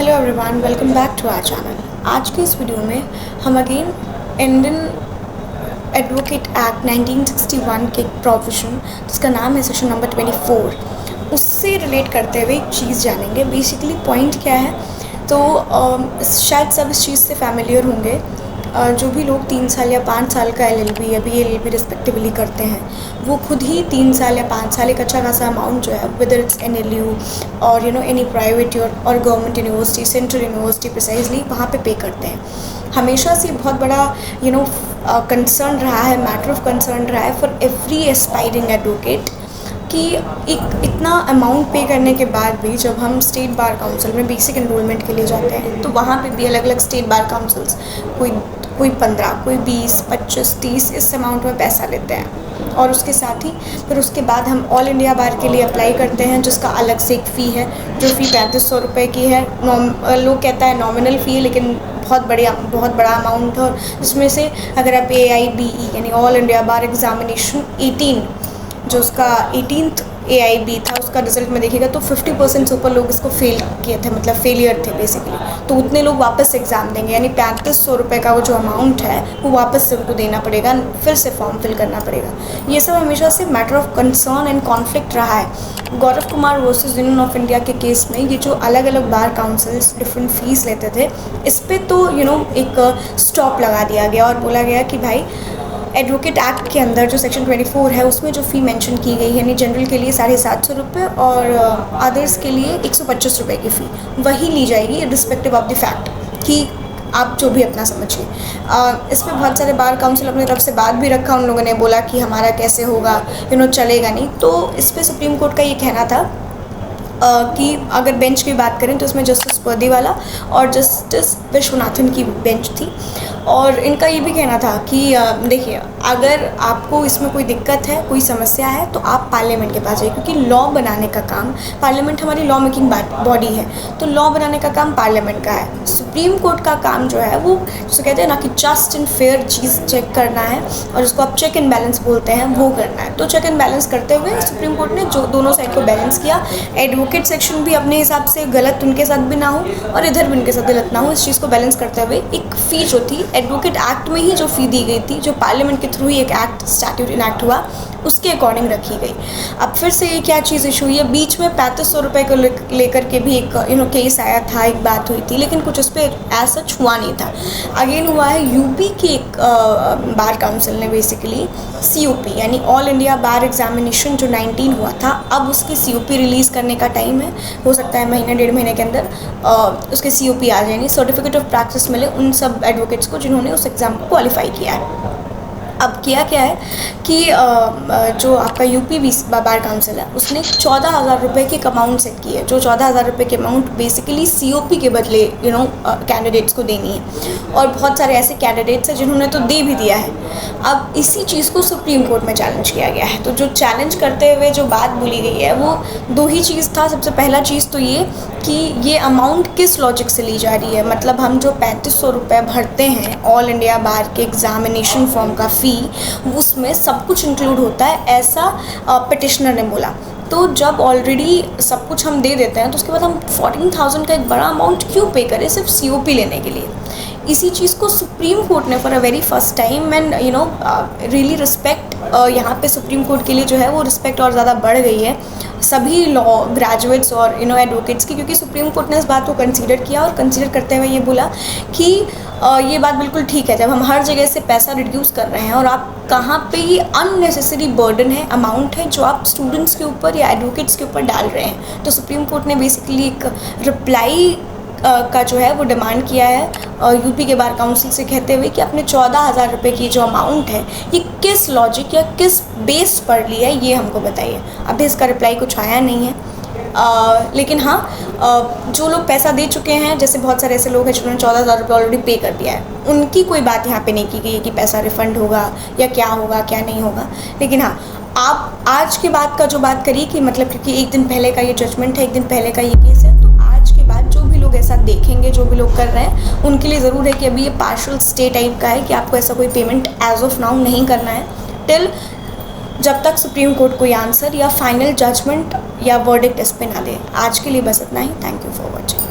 Hello everyone, welcome back to our channel. आज के इस वीडियो में हम अगेन इंडियन एडवोकेट एक्ट 1961 के एक प्रोविजन जिसका नाम है सेक्शन नंबर 24 उससे रिलेट करते हुए एक चीज़ जानेंगे। बेसिकली पॉइंट क्या है, तो शायद सब इस चीज़ से फैमिलियर होंगे। जो भी लोग 3 साल या 5 साल का LLB या BLLB रिस्पेक्टिवली करते हैं, वो खुद ही 3 साल या 5 साल एक अच्छा खासा अमाउंट जो है, वेदर इट्स NLU और एनी प्राइवेट और government university, central university precisely वहाँ पे करते हैं। हमेशा से बहुत बड़ा कंसर्न रहा है, मैटर ऑफ कंसर्न रहा है फॉर एवरी एस्पायरिंग एडवोकेट कि एक इतना अमाउंट पे करने के बाद भी जब हम स्टेट बार काउंसिल में बेसिक एनरोलमेंट के लिए जाते हैं तो वहाँ पे भी अलग अलग स्टेट बार काउंसिल्स कोई 15, कोई 20, 25, 30 इस अमाउंट में पैसा लेते हैं। और उसके साथ ही फिर उसके बाद हम ऑल इंडिया बार के लिए अप्लाई करते हैं, जिसका अलग से एक फ़ी है, जो फ़ी 3500 रुपये की है। लोग कहता है नॉमिनल फ़ी है, लेकिन बहुत बड़ा अमाउंट है। और जिसमें से अगर आप AIBE यानी ऑल इंडिया बार एग्ज़ामिनेशन 18 जो उसका 18th AIB था, उसका रिज़ल्ट में देखिएगा तो 50% से ऊपर लोग इसको फेल किए थे, मतलब फेलियर थे बेसिकली। तो उतने लोग वापस एग्ज़ाम देंगे, यानी 3500 रुपये का वो जो अमाउंट है वो वापस से उनको देना पड़ेगा, फिर से फॉर्म फिल करना पड़ेगा। ये सब हमेशा से matter of concern and conflict रहा है। Gaurav Kumar versus Union of India के केस में ये जो अलग अलग बार काउंसिल्स डिफरेंट फ़ीस लेते थे, इस पर तो एक स्टॉप लगा दिया गया और बोला गया कि भाई एडवोकेट एक्ट के अंदर जो सेक्शन 24 है उसमें जो फ़ी मेंशन की गई है, यानी जनरल के लिए 750 रुपये और अदर्स के लिए 125 रुपये की फ़ी वही ली जाएगी रिस्पेक्टिव ऑफ द फैक्ट कि आप जो भी अपना समझिए। इस पर बहुत सारे बार काउंसिल अपनी तरफ से बात भी रखा, उन लोगों ने बोला कि हमारा कैसे होगा, चलेगा नहीं। तो इस पर सुप्रीम कोर्ट का ये कहना था कि अगर बेंच की बात करें तो उसमें जस्टिस पर्दीवाला और जस्टिस विश्वनाथन की बेंच थी, और इनका ये भी कहना था कि देखिए, अगर आपको इसमें कोई दिक्कत है, कोई समस्या है, तो आप पार्लियामेंट के पास जाइए, क्योंकि लॉ बनाने का काम, पार्लियामेंट हमारी लॉ मेकिंग बॉडी है, तो लॉ बनाने का काम पार्लियामेंट का है। सुप्रीम कोर्ट का काम जो है वो जिसे कहते हैं ना कि जस्ट एंड फेयर चीज़ चेक करना है, और उसको आप चेक एंड बैलेंस बोलते हैं, वो करना है। तो चेक एंड बैलेंस करते हुए सुप्रीम कोर्ट ने जो दोनों साइड को बैलेंस किया, एडवोकेट सेक्शन भी अपने हिसाब से गलत उनके साथ भी ना हो और इधर भी उनके साथ गलत ना हो, इस चीज़ को बैलेंस करते हुए एक फ़ी जो थी एडवोकेट एक्ट में ही जो फ़ी दी गई थी, जो पार्लियामेंट के थ्रू ही एक एक्ट स्टैट्यूट इनैक्ट हुआ, उसके अकॉर्डिंग रखी गई। अब फिर से ये क्या चीज़ इशू हुई है, बीच में 3500 रुपये को लेकर के भी एक केस आया था, एक बात हुई थी, लेकिन कुछ उस पर एज सच हुआ नहीं था। अगेन हुआ है यूपी की एक बार काउंसिल ने बेसिकली COP यानी ऑल इंडिया बार एग्जामिनेशन जो 19 हुआ था, अब उसकी COP रिलीज़ करने का टाइम है, हो सकता है महीने 1.5 महीने के अंदर उसके COP आ जाएंगे, सर्टिफिकेट ऑफ प्रैक्टिस मिले उन सब एडवोकेट्स को जिन्होंने उस एग्ज़ाम को क्वालिफाई किया है। अब किया क्या है कि जो आपका UP बार काउंसिल है उसने 14,000 रुपये की एक अमाउंट सेट की है, जो 14,000 रुपये की अमाउंट बेसिकली COP के बदले कैंडिडेट्स को देनी है, और बहुत सारे ऐसे कैंडिडेट्स हैं जिन्होंने तो दे भी दिया है। अब इसी चीज़ को सुप्रीम कोर्ट में चैलेंज किया गया है। तो जो चैलेंज करते हुए जो बात बोली गई है वो 2 ही चीज़ था। सबसे पहला चीज़ तो ये कि ये अमाउंट किस लॉजिक से ली जा रही है, मतलब हम जो 3500 रुपये भरते हैं ऑल इंडिया बार के एग्ज़ामिनेशन फॉर्म का फ़ी, उसमें सब कुछ इंक्लूड होता है, ऐसा पिटिशनर ने बोला। तो जब ऑलरेडी सब कुछ हम दे देते हैं तो उसके बाद हम 14,000 का एक बड़ा अमाउंट क्यों पे करें सिर्फ COP लेने के लिए। इसी चीज़ को सुप्रीम कोर्ट ने for a very first time and really respect, यहाँ पे सुप्रीम कोर्ट के लिए जो है वो रिस्पेक्ट और ज़्यादा बढ़ गई है सभी लॉ ग्रेजुएट्स और एडवोकेट्स की, क्योंकि सुप्रीम कोर्ट ने इस बात को कंसीडर किया और कंसीडर करते हुए ये बोला कि ये बात बिल्कुल ठीक है, जब हम हर जगह से पैसा रिड्यूस कर रहे हैं और आप कहाँ पे ये अननेसेसरी बर्डन है, अमाउंट है जो आप स्टूडेंट्स के ऊपर या एडवोकेट्स के ऊपर डाल रहे हैं। तो सुप्रीम कोर्ट ने बेसिकली एक रिप्लाई का जो है वो डिमांड किया है UP के बार काउंसिल से, कहते हुए कि अपने 14,000 रुपये की जो अमाउंट है ये किस लॉजिक या किस बेस पर लिया है, ये हमको बताइए। अभी इसका रिप्लाई कुछ आया नहीं है, लेकिन हाँ, जो लोग पैसा दे चुके हैं, जैसे बहुत सारे ऐसे लोग हैं जिन्होंने 14,000 रुपये ऑलरेडी पे कर दिया है, उनकी कोई बात यहाँ पे नहीं की गई है कि पैसा रिफ़ंड होगा या क्या होगा क्या नहीं होगा। लेकिन हाँ, आप आज के बाद का जो बात करिए कि मतलब क्योंकि एक दिन पहले का ये जजमेंट है, एक दिन पहले का ये केस है, तो आज के बाद जो भी लोग ऐसा देखेंगे, जो भी लोग कर रहे हैं, उनके लिए ज़रूर है कि अभी ये पार्शल स्टे टाइप का है कि आपको ऐसा कोई पेमेंट एज ऑफ नाउ नहीं करना है टिल जब तक सुप्रीम कोर्ट कोई आंसर या फाइनल जजमेंट या वर्डिक्ट इस पे ना दे। आज के लिए बस इतना ही। Thank you for watching.